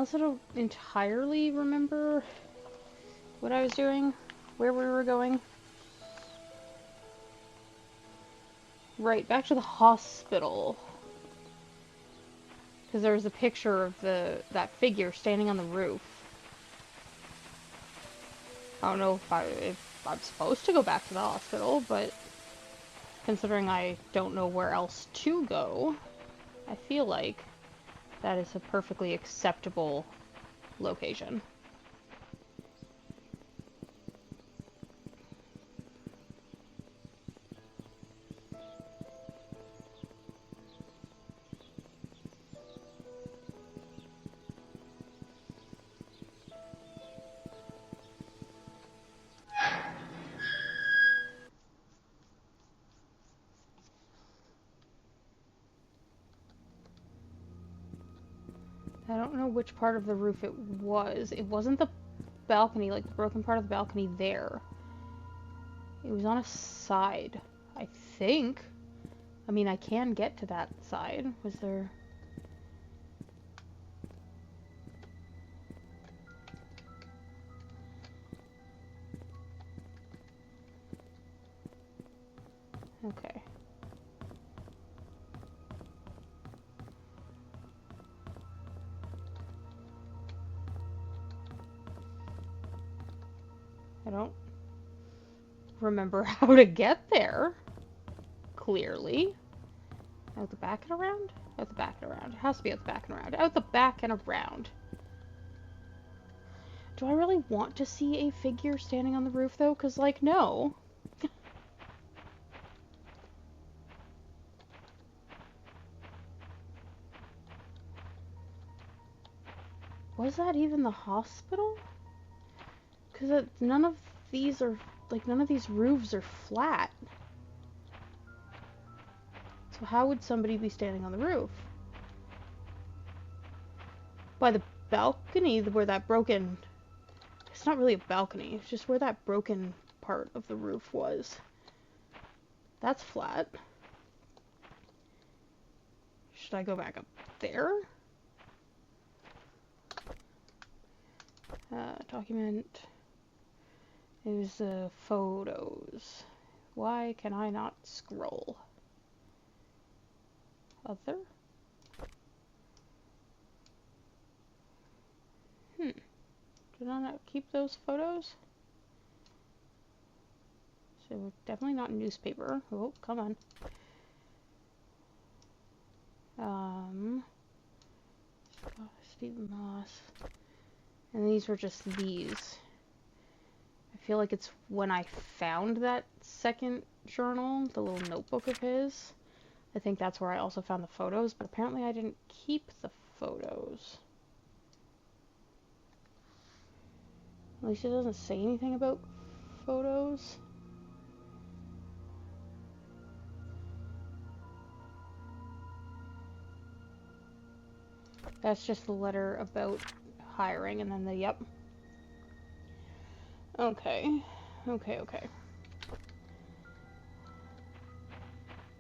also don't entirely remember what I was doing, where we were going. Right, back to the hospital. Because there was a picture of that figure standing on the roof. I don't know if I'm supposed to go back to the hospital, but considering I don't know where else to go, I feel like that is a perfectly acceptable location. I don't know which part of the roof it was. It wasn't the balcony, like the broken part of the balcony there. It was on a side, I think. I mean, I can get to that side. Was there... Okay. I don't remember how to get there, clearly. Out the back and around? Out the back and around. It has to be out the back and around. Out the back and around. Do I really want to see a figure standing on the roof, though? Because, like, no. Was that even the hospital? Because none of these are, like, none of these roofs are flat. So how would somebody be standing on the roof? By the balcony where that broken... It's not really a balcony, it's just where that broken part of the roof was. That's flat. Should I go back up there? Document. It was photos. Why can I not scroll? Other? Did I not keep those photos? So definitely not newspaper. Oh, come on. Stephen Moss. And these were just these. I feel like it's when I found that second journal, the little notebook of his. I think that's where I also found the photos, but apparently I didn't keep the photos. At least it doesn't say anything about photos. That's just the letter about hiring, and then the yep. Okay. Okay.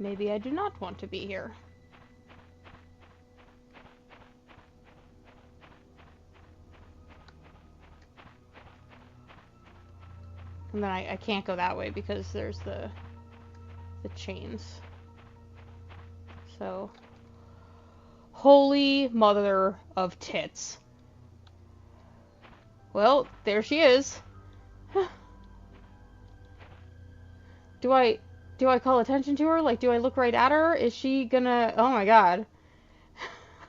Maybe I do not want to be here. And then I can't go that way because there's the chains. So, holy mother of tits. Well, there she is. Do I call attention to her? Like, do I look right at her? Is she gonna... Oh my god.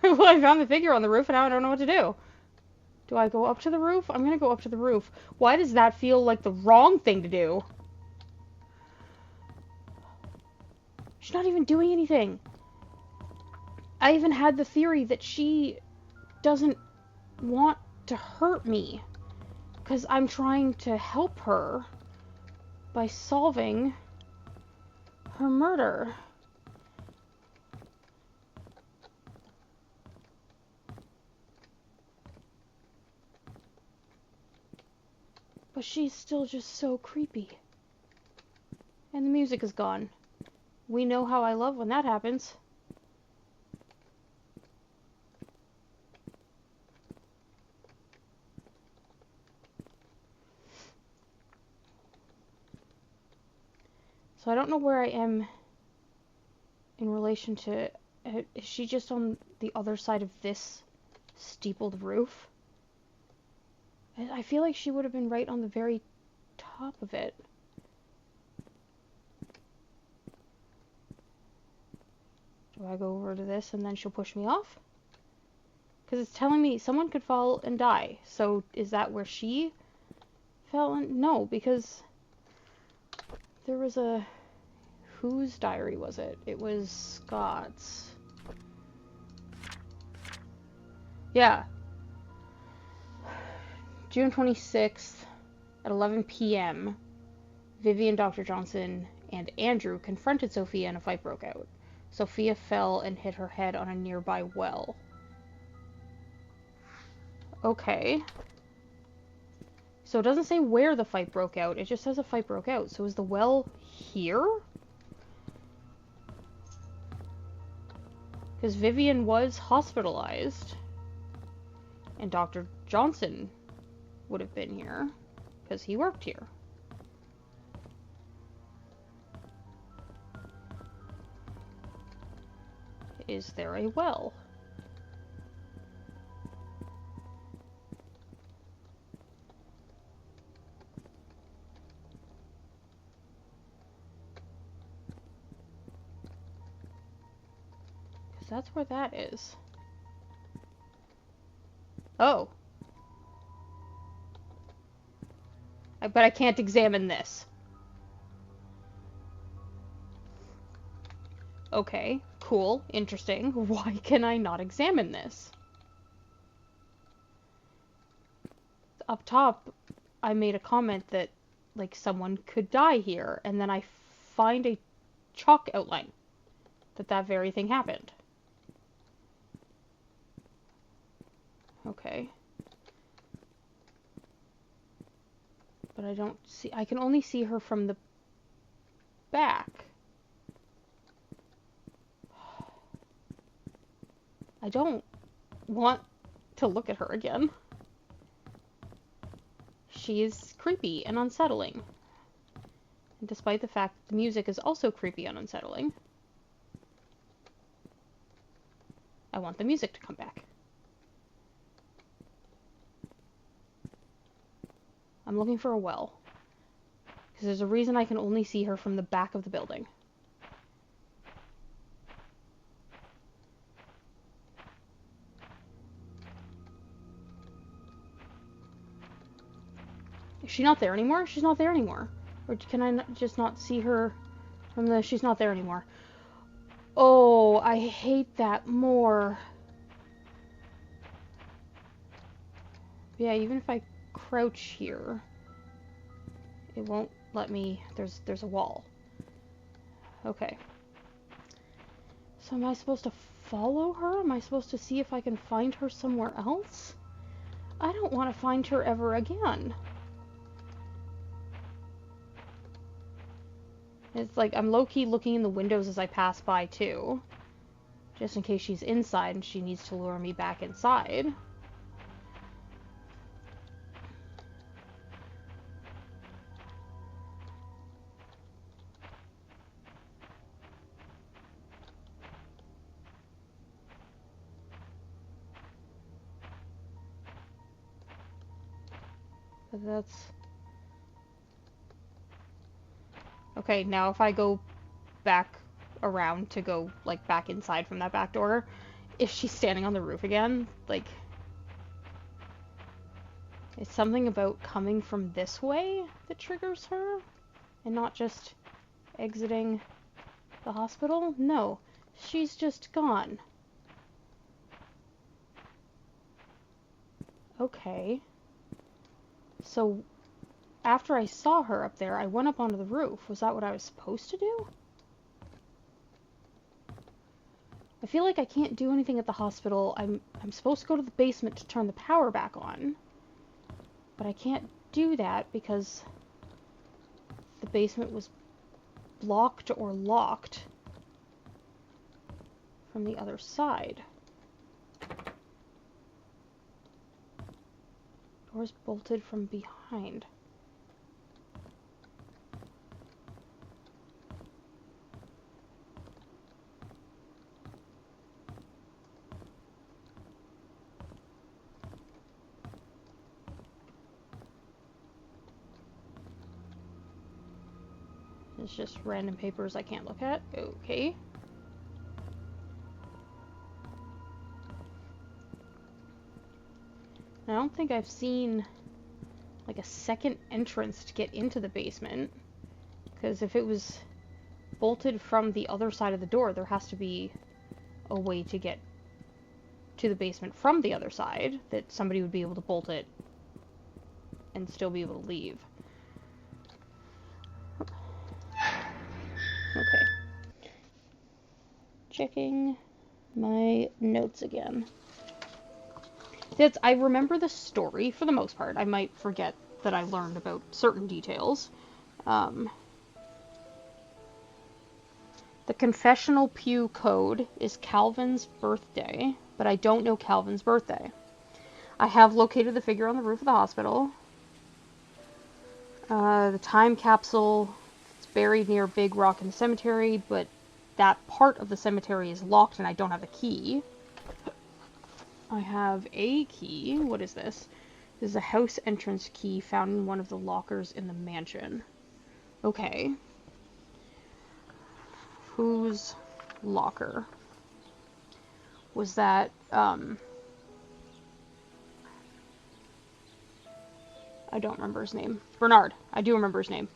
Well, I found the figure on the roof and now I don't know what to do. Do I go up to the roof? I'm gonna go up to the roof. Why does that feel like the wrong thing to do? She's not even doing anything. I even had the theory that she doesn't want to hurt me. Because I'm trying to help her by solving her murder. But she's still just so creepy. And the music is gone. We know how I love when that happens. So I don't know where I am in relation to... Is she just on the other side of this steepled roof? I feel like she would have been right on the very top of it. Do I go over to this and then she'll push me off? Because it's telling me someone could fall and die. So is that where she fell? No, because there was a... Whose diary was it? It was Scott's. Yeah. June 26th at 11 p.m. Vivian, Dr. Johnson, and Andrew confronted Sophia and a fight broke out. Sophia fell and hit her head on a nearby well. Okay. So it doesn't say where the fight broke out, it just says a fight broke out. So is the well here? Because Vivian was hospitalized. And Dr. Johnson would have been here. Because he worked here. Is there a well? Because that's where that is. Oh. But I can't examine this. Okay, cool, interesting. Why can I not examine this? Up top, I made a comment that, like, someone could die here, and then I find a chalk outline that very thing happened. Okay. But I don't see... I can only see her from the back. I don't want to look at her again. She is creepy and unsettling. And despite the fact that the music is also creepy and unsettling, I want the music to come back. I'm looking for a well. Because there's a reason I can only see her from the back of the building. Is she not there anymore? She's not there anymore. Or can I just not see her from the... She's not there anymore. Oh, I hate that more. Yeah, even if I crouch here, it won't let me... There's a wall. Okay. So am I supposed to follow her? Am I supposed to see if I can find her somewhere else? I don't want to find her ever again. It's like I'm low-key looking in the windows as I pass by, too. Just in case she's inside and she needs to lure me back inside. But that's... Okay, now if I go back around to go, like, back inside from that back door, if she's standing on the roof again, like... It's something about coming from this way that triggers her, and not just exiting the hospital? No, she's just gone. Okay. So, after I saw her up there, I went up onto the roof. Was that what I was supposed to do? I feel like I can't do anything at the hospital. I'm supposed to go to the basement to turn the power back on. But I can't do that because the basement was blocked or locked from the other side. Door's bolted from behind. It's just random papers I can't look at. Okay. I don't think I've seen like a second entrance to get into the basement, because if it was bolted from the other side of the door, there has to be a way to get to the basement from the other side that somebody would be able to bolt it and still be able to leave. Okay. Checking my notes again. I remember the story for the most part. I might forget that I learned about certain details. The confessional pew code is Calvin's birthday, but I don't know Calvin's birthday. I have located the figure on the roof of the hospital. The time capsule is buried near Big Rock in the cemetery, but that part of the cemetery is locked and I don't have the key. I have a key. What is this? This is a house entrance key found in one of the lockers in the mansion. Okay. Whose locker? Was that, I don't remember his name. Bernard. I do remember his name.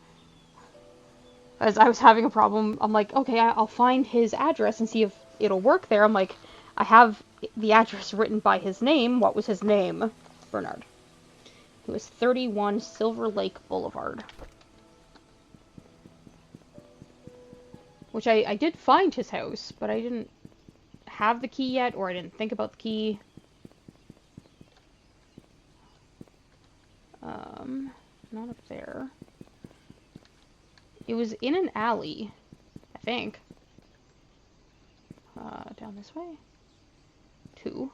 As I was having a problem, I'm like, okay, I'll find his address and see if it'll work there. I'm like, I have the address written by his name. What was his name? Bernard. It was 31 Silver Lake Boulevard. Which I did find his house, but I didn't have the key yet, or I didn't think about the key. Not up there. It was in an alley, I think. Down this way. 2.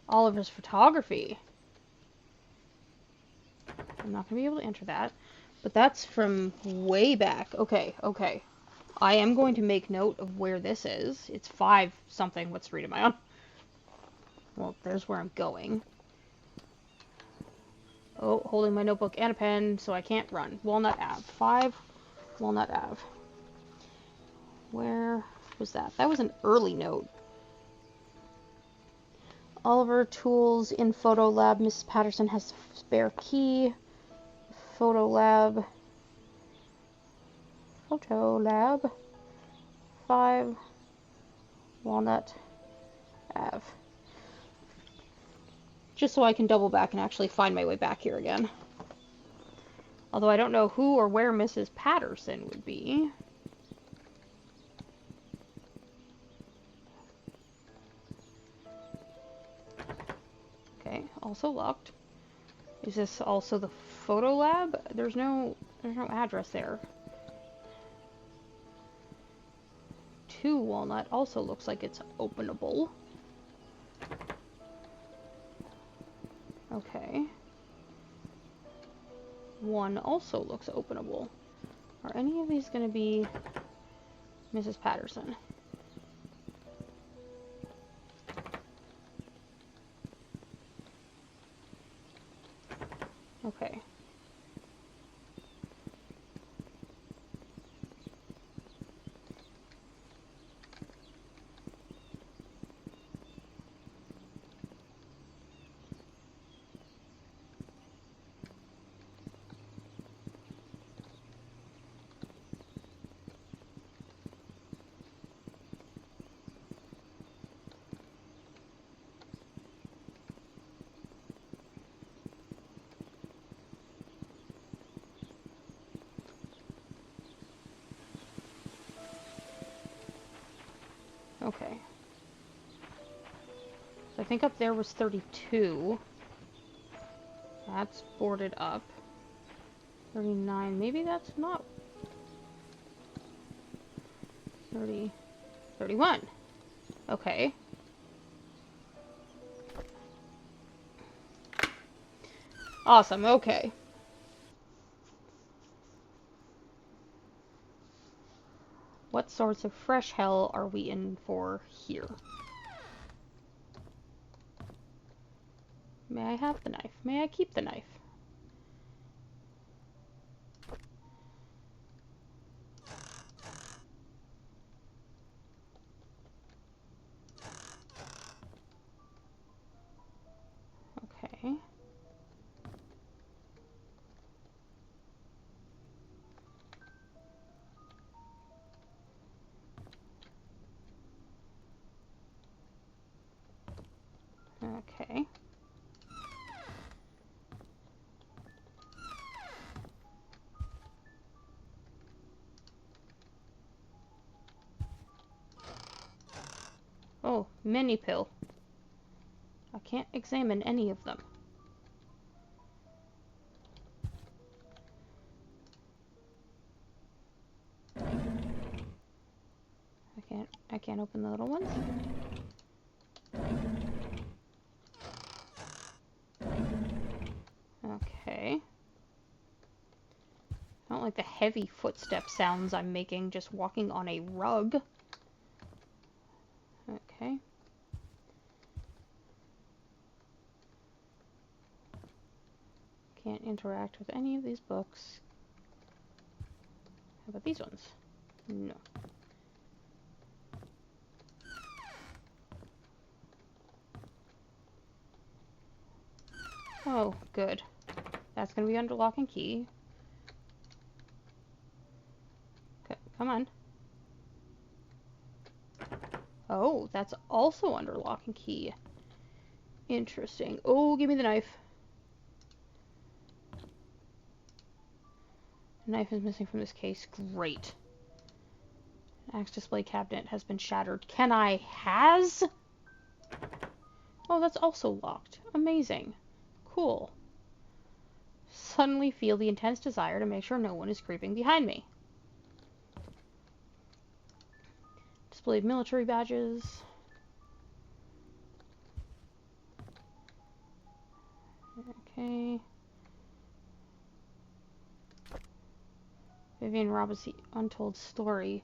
Oliver's photography. I'm not going to be able to enter that. But that's from way back. Okay, okay. I am going to make note of where this is. It's 5 something. What street am I on? Well, there's where I'm going. Oh, holding my notebook and a pen, so I can't run. Walnut Ave. 5 Walnut Ave. Where was that? That was an early note. Oliver tools in photo lab. Mrs. Patterson has a spare key. Photo lab. 5 Walnut Ave. Just so I can double back and actually find my way back here again. Although I don't know who or where Mrs. Patterson would be. Okay, also locked. Is this also the photo lab? There's no address there. 2 Walnut also looks like it's openable. Okay. 1 also looks openable. Are any of these going to be Mrs. Patterson? Okay. Okay. So I think up there was 32. That's boarded up. 39. Maybe that's not. 30. 31. Okay. Awesome. Okay. What sorts of fresh hell are we in for here? May I have the knife? May I keep the knife? Oh, mini pill. I can't examine any of them. I can't open the little ones. Okay. I don't like the heavy footstep sounds I'm making just walking on a rug. Okay. Can't interact with any of these books. How about these ones? No. Oh, good. That's gonna be under lock and key. Come on. Oh, that's also under lock and key. Interesting. Oh, give me the knife. The knife is missing from this case. Great. Axe display cabinet has been shattered. Can I has? Oh, that's also locked. Amazing. Cool. Suddenly feel the intense desire to make sure no one is creeping behind me. Displayed military badges. Okay. Vivian Roberts' Untold Story.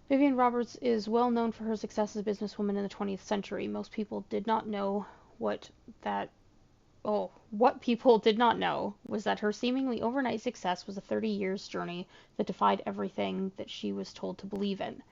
Vivian Roberts is well known for her success as a businesswoman in the 20th century. Most people did not know what people did not know was that her seemingly overnight success was a 30 years journey that defied everything that she was told to believe in.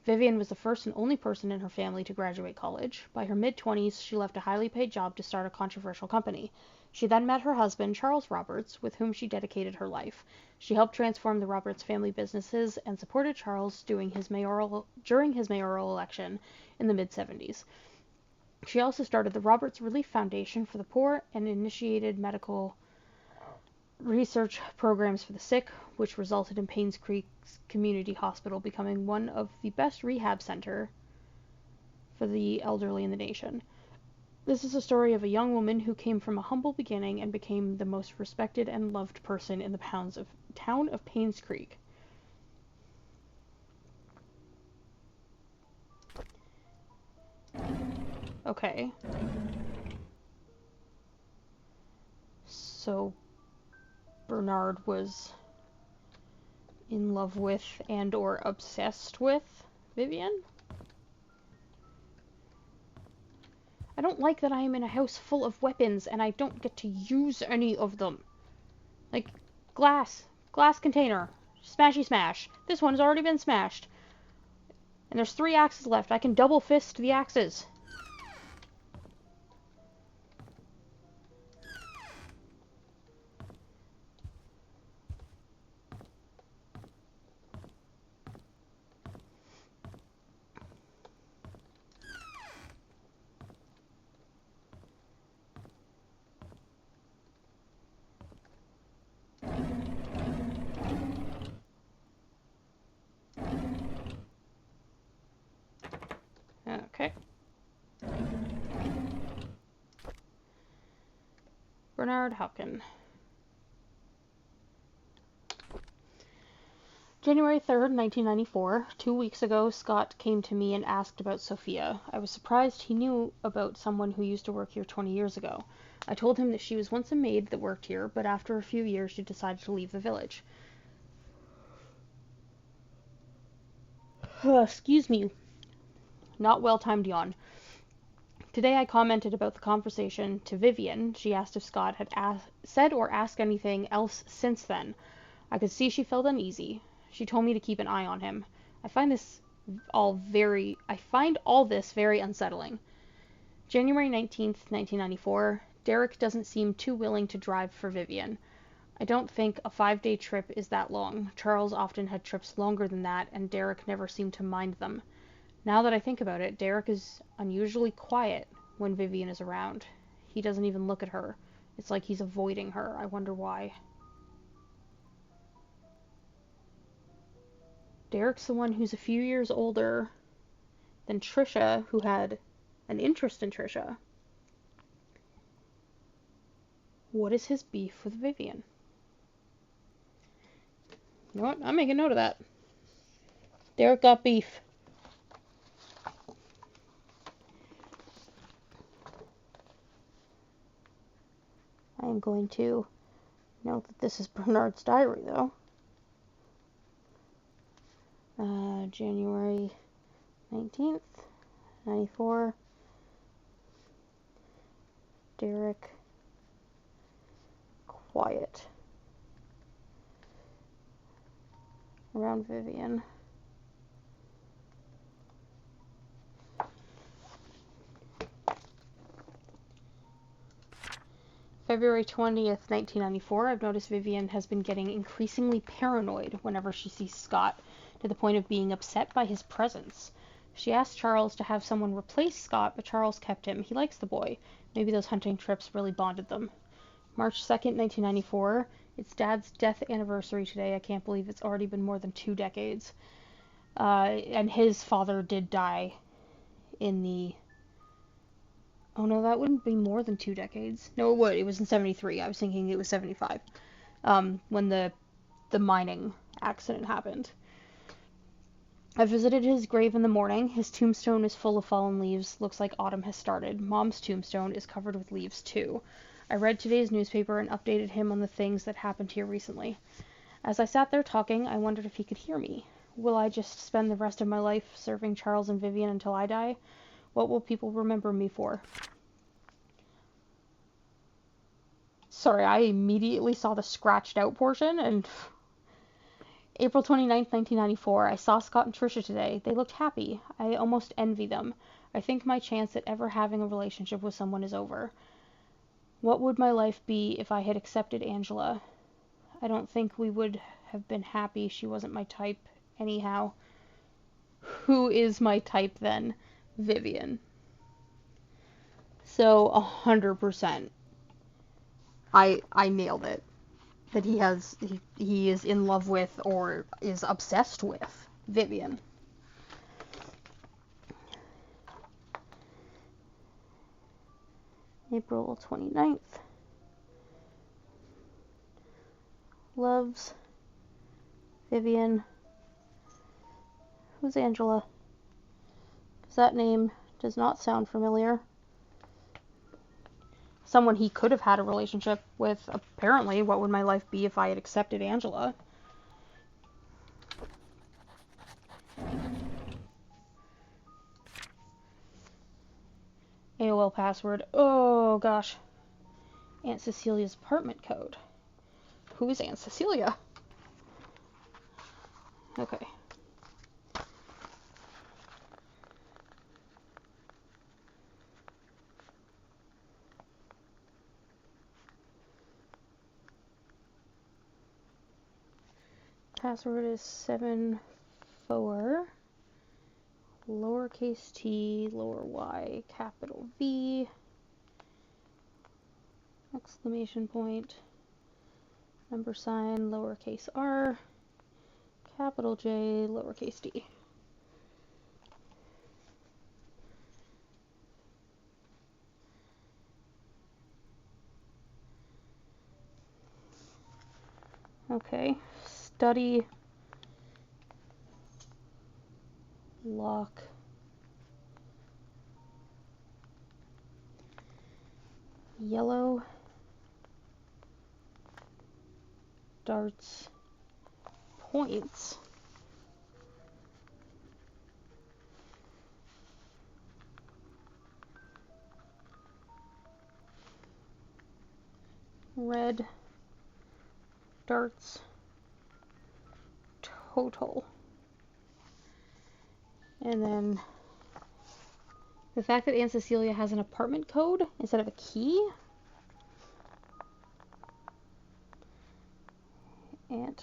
Vivian was the first and only person in her family to graduate college. By her mid-20s, she left a highly paid job to start a controversial company. She then met her husband, Charles Roberts, with whom she dedicated her life. She helped transform the Roberts family businesses and supported Charles during his mayoral election in the mid-70s. She also started the Roberts Relief Foundation for the Poor and initiated medical research programs for the sick, which resulted in Painscreek Community Hospital becoming one of the best rehab center for the elderly in the nation. This is a story of a young woman who came from a humble beginning and became the most respected and loved person in the town of Painscreek. Okay. So Bernard was in love with and or obsessed with Vivian? I don't like that I am in a house full of weapons and I don't get to use any of them. Like, glass container, smashy smash. This one's already been smashed. And there's 3 axes left. I can double fist the axes. Okay. Bernard Hopkin. January 3rd, 1994. 2 weeks ago, Scott came to me and asked about Sophia. I was surprised he knew about someone who used to work here 20 years ago. I told him that she was once a maid that worked here, but after a few years she decided to leave the village. Excuse me. Not well-timed yawn. Today I commented about the conversation to Vivian. She asked if Scott had said or asked anything else since then. I could see she felt uneasy. She told me to keep an eye on him. I find all this very unsettling. January 19th, 1994. Derek doesn't seem too willing to drive for Vivian. I don't think a 5-day trip is that long. Charles often had trips longer than that, and Derek never seemed to mind them. Now that I think about it, Derek is unusually quiet when Vivian is around. He doesn't even look at her. It's like he's avoiding her. I wonder why. Derek's the one who's a few years older Then Trisha, who had an interest in Trisha. What is his beef with Vivian? You know what? I'm making note of that. Derek got beef. I am going to note that this is Bernard's diary, though. January 19th, 94. Derek. Quiet. Around Vivian. February 20th, 1994. I've noticed Vivian has been getting increasingly paranoid whenever she sees Scott, to the point of being upset by his presence. She asked Charles to have someone replace Scott, but Charles kept him. He likes the boy. Maybe those hunting trips really bonded them. March 2nd, 1994. It's Dad's death anniversary today. I can't believe it's already been more than 2 decades. And his father did die in the... Oh no, that wouldn't be more than 2 decades. No, it would. It was in 73. I was thinking it was 75. When the mining accident happened. I visited his grave in the morning. His tombstone is full of fallen leaves. Looks like autumn has started. Mom's tombstone is covered with leaves too. I read today's newspaper and updated him on the things that happened here recently. As I sat there talking, I wondered if he could hear me. Will I just spend the rest of my life serving Charles and Vivian until I die? What will people remember me for? Sorry, I immediately saw the scratched out portion, and... April 29th, 1994. I saw Scott and Trisha today. They looked happy. I almost envy them. I think my chance at ever having a relationship with someone is over. What would my life be if I had accepted Angela? I don't think we would have been happy. She wasn't my type anyhow. Who is my type then? Vivian. So 100%. I nailed it. That he is in love with or is obsessed with Vivian. April 29th. Loves Vivian. Who's Angela? Because that name does not sound familiar. Someone he could have had a relationship with, apparently. What would my life be if I had accepted Angela? AOL password. Oh, gosh. Aunt Cecilia's apartment code. Who is Aunt Cecilia? Okay. Password is 74, lowercase t, lower y, capital V, exclamation point, number sign, lowercase r, capital J, lowercase d. Okay, study, lock, yellow, darts, points, red, darts, total. And then the fact that Aunt Cecilia has an apartment code instead of a key. Aunt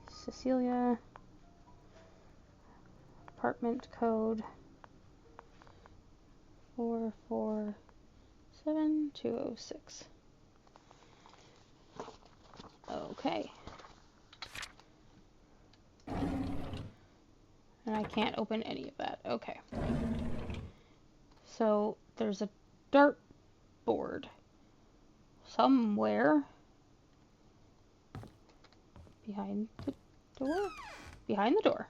Cecilia, apartment code 447206. Okay. And I can't open any of that. Okay. So there's a dartboard somewhere behind the door. Behind the door.